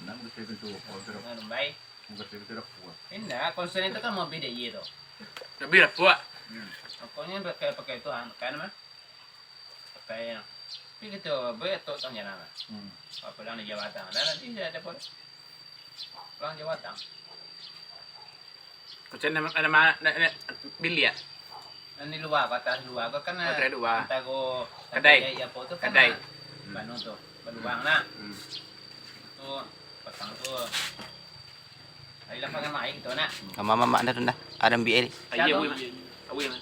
Nang gusto ko to order Ano ba? gusto ko to. Hindi, konsen itu kan mau beda gitu. Tapi lah puak. Pokoknya pakai itu kan mah. Pakai begitu, betul tanya nama. Pulang di Jawatan, dan tidak ada pun. Pulang Jawatan. Kucing nama Billy ya. Di luar, batas luar, kan Batas luar. tago Kedai. ya foto kan. Kedai. Banu tuh, beruang nah. Tuh, pasang tuh. Ay lang pangamay ito na. Mama na doon na. Adam BL. Ayo awi mah. Awi mah.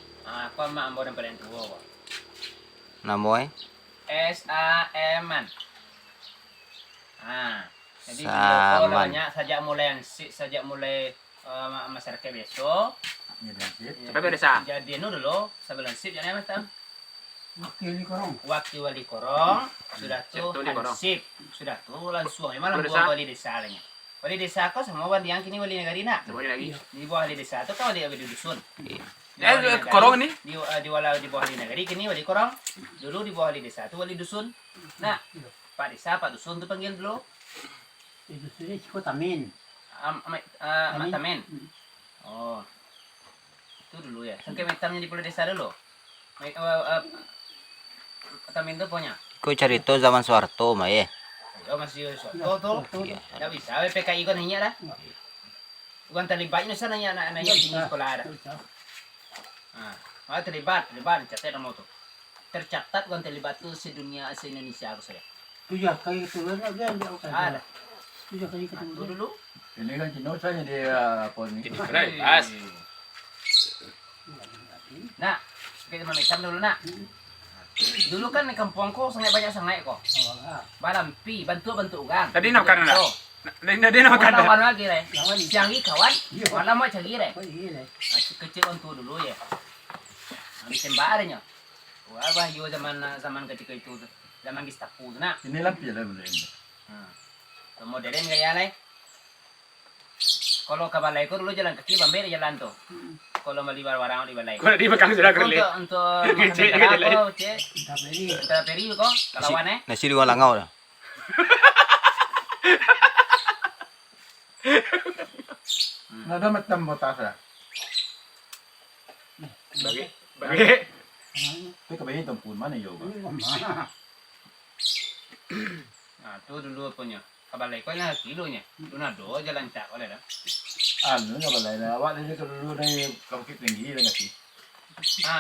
Ako maambo ng palentuo. Namoy. S-A-M-N. Jadi Saman. namanya sejak mulai masyarakat besok. Sampai pada sah. Jadi dulu sebelum sip jangan macam Wakili korong. waktu wali korong sudah tuh Wali korong. sip sudah tuh langsung memang Wali buah desa. wali desa lainnya. Wali desa kok sama wali yang kini wali negarina. Semuanya lagi. Di bawah wali desa itu kan wali dusun. Korong ini. Di bawah wali negari kini wali korong. Dulu di bawah wali desa itu wali dusun. Nah, Pak desa, Pak dusun itu panggil dulu. Itu sudah cukup tamin. Matamen. Oh. Itu dulu ya. Sampai metamnya di pulau desa dulu. Tamen itu punya. Ko carito zaman Soeharto mah ya. Oh masih tuh. Iya. Nggak bisa. PKI kan hanya dah. Bukan terlibat ini sana nanya di sekolah ada. Terlibat catat nama tuh. Tercatat bukan terlibat tuh sedunia se-Indonesia aku saya. Tujuh kali keturunan ada yang jauh kan? Ada. Tujuh kali Itu keturunan. dulu. Ini kan cinosanya dia apa nih? Jadi pas. Nah, kita memesan dulu nak. Dulu kan di kampungku sangat banyak sangat kok. Balampi, bantu gang. Tadi nak makan nak. Tadi nak makan. Kawan lagi re. Lawan. Cari kawan. Malam mau cari re. Oh iya. Kecil untuk dulu ya. Di tembarnya. Wah, bahaya zaman ketika itu. Zaman Gestapo nak. Ini lampi lah boleh. Modern gaya lai. Kalau ke balai ko dulu jalan kaki bamber jalan tuh. Kalau mau di warang di balai. Kau di makan sudah kerli. Untuk Cek, makan cek, apa, cek. Tak beri. Kita peri kok kalawannya. Nasi di langau dah. Nada macam botas lah. Bagi. Tapi kebanyakan tempun mana yoga? Nah, itu dulu punya. Kabalai ko na kilonya. Duna do jalan tak oleh dah. Ano nga balay na awak din ko dulu na kapit tinggi lang kasi.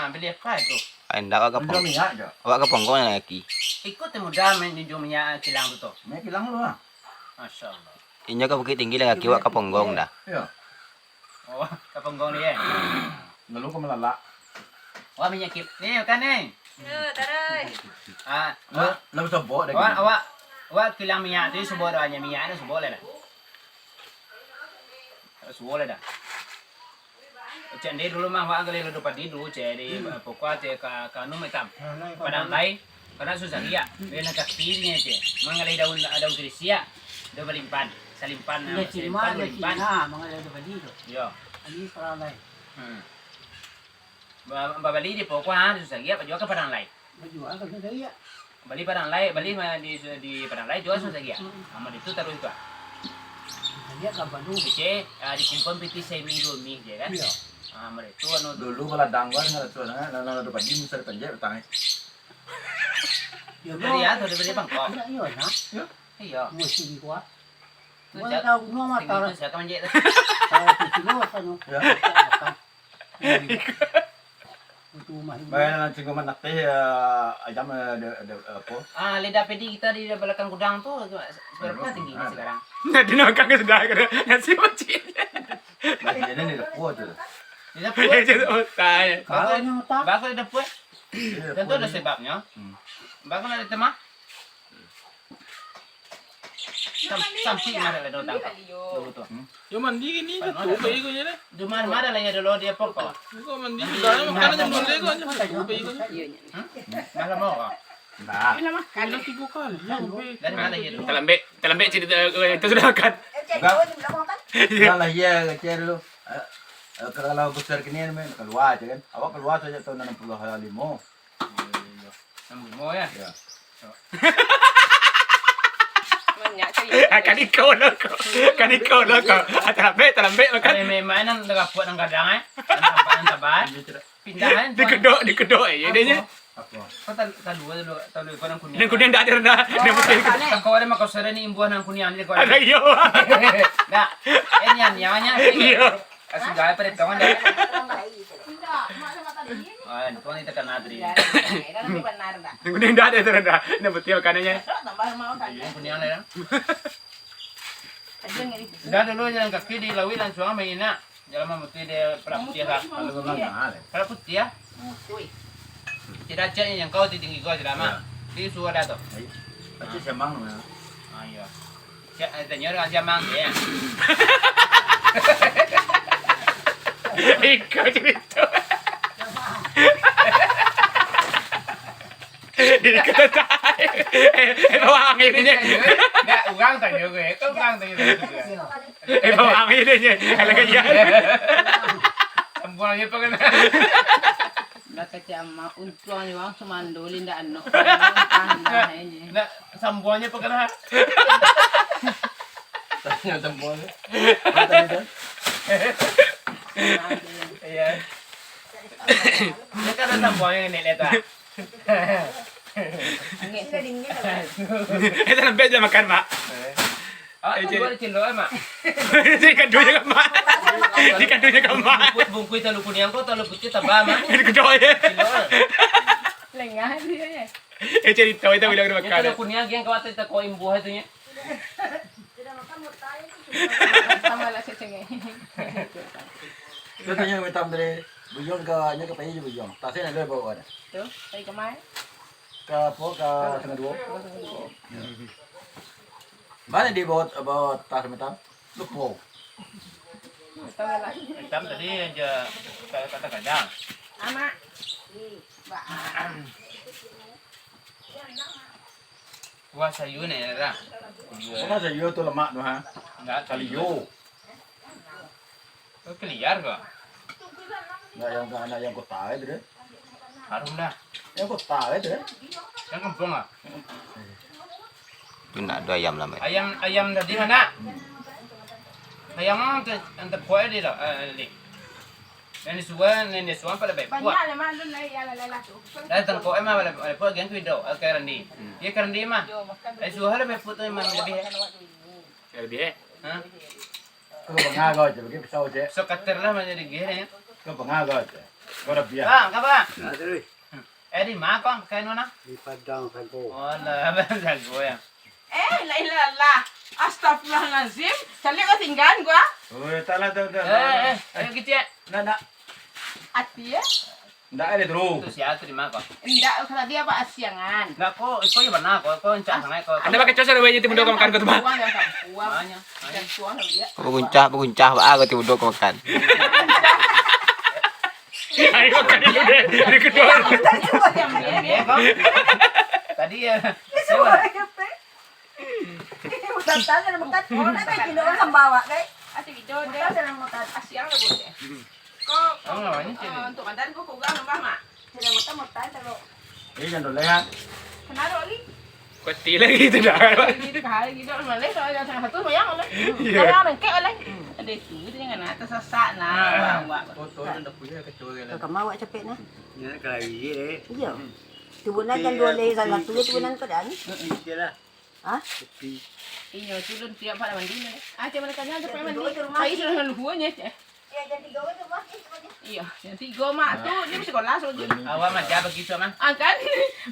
Beli apa itu? Ay ndak ka Ano pong. miya ga? Wa ka pongko na ki. Ikut mudah main di dunia kilang itu. May kilang lo ah. Masya Allah. Inyo ka bukit tinggi lang ki wa ka ponggong dah. Yo. Oh, kapanggong ni eh. Lalu ko malala. Wah minyak kip. Ni kan ni. Taray. Lalu sa bo dagi. Awak kilang minyak tu sebuah doanya minyak tu sebuah dah. Sebuah dah. Cek ni dulu mah awak kali lu padi dulu cek di pokok cek kanu metam. Padang lain karena susah dia. Dia nak kirinya cek. Mengalih daun krisia. Dia melimpan, salimpan, Ada cima, ada melimpan. cina, mga lado ka dito. Yo. Ani para lai. Babali di pokok susah dia jual ke padang lain. Majuan ka sa daya. Bali padang lain, bali di padang lain jual susah dia. Amal itu taruh itu. Daya ka banu. Kece dikumpul piti saya minggu je kan. Iya. Amal itu anu Dulu maladang kan nga to na lalu padi misal panje utang. Yo dari ya, dari Bangkok. Iya yo na. Iya. Mo sini ko. Tu Wala ka no mata. itu saya kan je. Para sino sa no. Ya. Itu mah. Bayan na cingo manakte ajam apa? Lidah pedi kita di belakang gudang tuh seberapa tingginya sekarang? Tadi nak makan sudah kerja. Nasi macam. Lagi ni lepo tu. Di dapur. Otai. Kalau nyo ta. Bakal di dapur. Tentu ada sebabnya. Bakal ada tema. Sampai mana ada tangkap. Dulu tuh. Yo mandi gini tu bayi ko je. Di mana lah ya dulu dia pokok. Kau mandi sudah makan aja boleh ko aja. Bayi ko. Malam mau kok. Nah. Kala 3 kali. Dari mana ya dulu? Terlambat cerita itu sudah makan. Lah ya kecil lu. Kalau besar kini men keluar aja kan. Awak keluar saja tahun 65. Mau ya? Ya. Kan ikaw lo ko. Talambe makan. Ada mainan nakapuat ng kadang ang taban. Pindahan. Di kedo ya dia. Apa? Kau talu ko ng kunya. Dan kemudian dak ada dah. Dia mesti Ang kau ada makasara ni imbuhan ng kunya ni ko. ada yo. Na, yan nyawanya. Iya. Asu gaya pa rin tongan dah. Ay, ito ni tekan adri. Kemudian dak ada dah. Dia mesti makanannya. Yung kunya na yan. Dah dulu yang kaki di lawi lan suang may ina. Jalan mamuti dia praputia ka. Kalau kau mahal. Praputia. Tidak cek yang kau tinggi kau tidak mah. Di suara dah tu. Macam semang tu. Ayo. Cek tanya orang jamang dia. Ikaw cerita. Ini kata tayo. Bawa angin niya. Nggak, urang tanya gue. Kau urang tanya gue. Bawa angin niya. Kalau kaya. Ambulan niya pa ka na. Nakachama untuan yung sumandulin da ano. Tahan Na, sambuan niya pa ka na. Tanya tempol. Apa itu? Ayan. Ini kan ada sambuan yang nilit ah. Ito lang bedya makan, mak. Ah, itu boleh cendol mak. Hindi ka doon ka, mak. Hindi ka doon ka, mak. Bungkui talu kuning ko talu putih tabah mak. Hindi ka doon eh. Cendol. Lengah dia ya. Cerita, ito bilang na Yang makan. talu kuning yang kawat itu kau imbuh itu nya. Sama lah cecengnya. Kita tanya minta dari bujang ke nya ke payi bujang. Tak saya nak bawa ada. Tuh, saya kemana? Ke apa ke tengah dua. Mana di bawah tas minta? Lupa. Sama lah. Hitam tadi aja kata kadang. Ama. Wah sayu ni dah. Mana saya yo tu lemak tu ha. Enggak Kali yo. Kau keliar kok. Nak yang kota itu deh. Harum dah. Yang kota itu deh. Yang kampung ah. Tu nak 2 ayam lah, mat. Ayam tadi mana? Ayam ang kuah dia dah. Yang disuan pada baik kuah. Banyak memang lu lagi ala lala tu. Dah tang kuah mah pada kuah gen kuido karandi. Dia karandi mah. Ai suha le baik putu mah lebih. Lebih eh. Ha? Kau pengagal je, begitu pisau je. So kater lah menjadi gere. Kau pengagal je. Kau dah biar. Bang, apa? Ada ni. Di mak kong kain mana? Di Padang Sago. Oh lah, abang jago ya. La. Astagfirullahalazim. Calik kau tinggal gua. Oh, tak lah, tak. Ayo gitu ya. Nak. Ati ya. Tak ada terus. Itu siapa di mak kong? Enggak, kata dia apa asiangan. Nggak kok yang mana kok encak sangai kok. Anda pakai coser bayi timun dok makan ko tuh, mak. Buang yang buang. Banyak. Dan buang dia. Paguncah ba ako timun dok makan. Ayo makan dulu deh. Ini kedua. Ya kok. Tadi ya. Tanya na makat. Oh, na kay kilo ang bawa kay. Ati video dia. Tanya na makat. Asiang na boleh. Kok Ang lawannya sini. untuk kandan ko kugang ng mama. Sila makat pero. Ini jangan lehat. Kenapa lagi? Kuati lagi itu dah. Gitu kali gitu malay so ada satu mayang oleh. Iya. Kaya nang kek oleh. Ada itu dia kan atas sasak na. Foto dah punya kecoh ke. Kamawa capek na. Ini kalau ini Iya. Tubunan kan dua lay sa tuloy tubunan ko dan. Iya lah. Ha? Inyo tulun tiap pada mandi na. Ah, cuma kanya ada mandi. Ay sudah luhunya. Ya jadi gawa tu ba? Iya, nanti go mak tu dia mesti sekolah so gitu. Awak mah siapa gitu mah? Ah kan,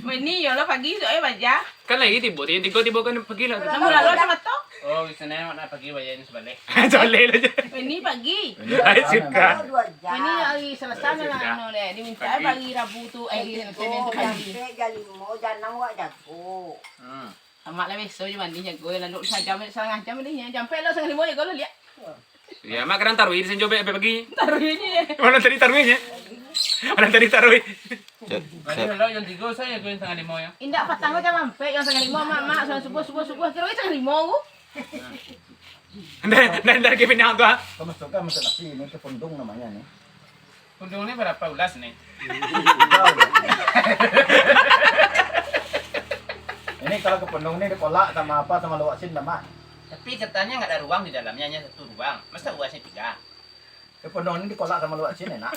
meni yo lo pagi so baca. Kan lagi tibo, tibo kan pergi lah. Namun lalu sama to. Oh, bisa nih nak pergi bayarin sebalik. Soleh aja. Meni pagi. Ay, suka. Dua jam. Meni lagi selesai na ano le. Diminta pagi Rabu tu ay Senin tu pagi. Gali mo jangan wa jago. Amak lah besok je mandi jago lalu setengah jam ni jam lo setengah lima jago lo lihat. Ya, mak kan taruh ini senjobe pergi. Taruh ini. Mana tadi taruhnya? Mana tadi taruh? Balik lo yang 3 saya gue tengah 5 ya. Indak patang ko jam sampai yang setengah lima mak subuh kira setengah lima ko. Dan dari kepinang tu ah. Kau masukkan masa nasi ini ke pundung namanya nih. Pundung ni berapa ulas nih? Ini kalau ke Pendung ini dikolak sama apa sama luwak sin sama. Tapi katanya nggak ada ruang di dalamnya, hanya satu ruang. Masa luasnya 3? Ke Pendung ini dikolak sama luwak sin enak.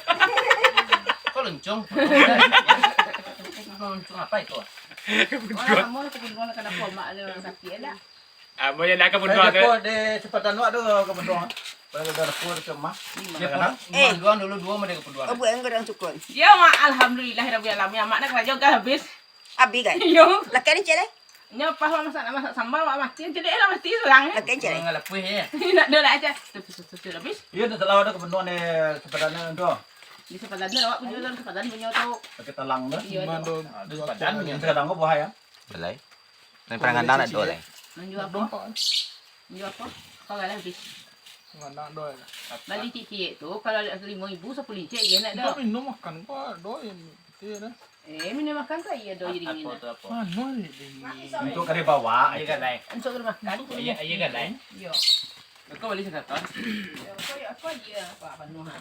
Kok luncung? Luncung apa itu? Orang kamu nak kebun nak kena koma ada orang sakit ada. Ah, mau nak kapun Saya dua tu. depo di Cepatan Luak tu ke Pendung. Pada udah depo ke mah. Dia peluang dulu 2 mereka peluang. Abu yang gerang cukun. Ya mak alhamdulillah rabbil alamin mak nak kerja kan habis. Abi kan? Yo. Lakan ni cere? Nya pas masak sambal mak mati jadi lah mati seorang. Lakan cere? Nggak lepuh ya. Nak dah lah aja. Sudah habis. Iya tu selalu ada ke Pendung ni Cepatan tu. Di sepadan tu awak punya dalam sepadan punya tu. Pakai telang tu. Iya. Itu sepadan punya. Yang sekarang kau bahaya. Balai. Nan perangan nak dua lai. Menjual apa? Menjual apa? Kau galah habis. Nak dua. Balik cik tu kalau 5,000 10 cik dia nak dah. minum makan kau dua yang dia dah. Minum makan tu iya dah jadi ni. Apa tu apa? Mana ni? Untuk kari bawa. Ayah kan lain. Untuk kena makan. Ayah kan lain. Yo. Kau balik sekarang. Apa dia? Apa dia? Apa penuh ha.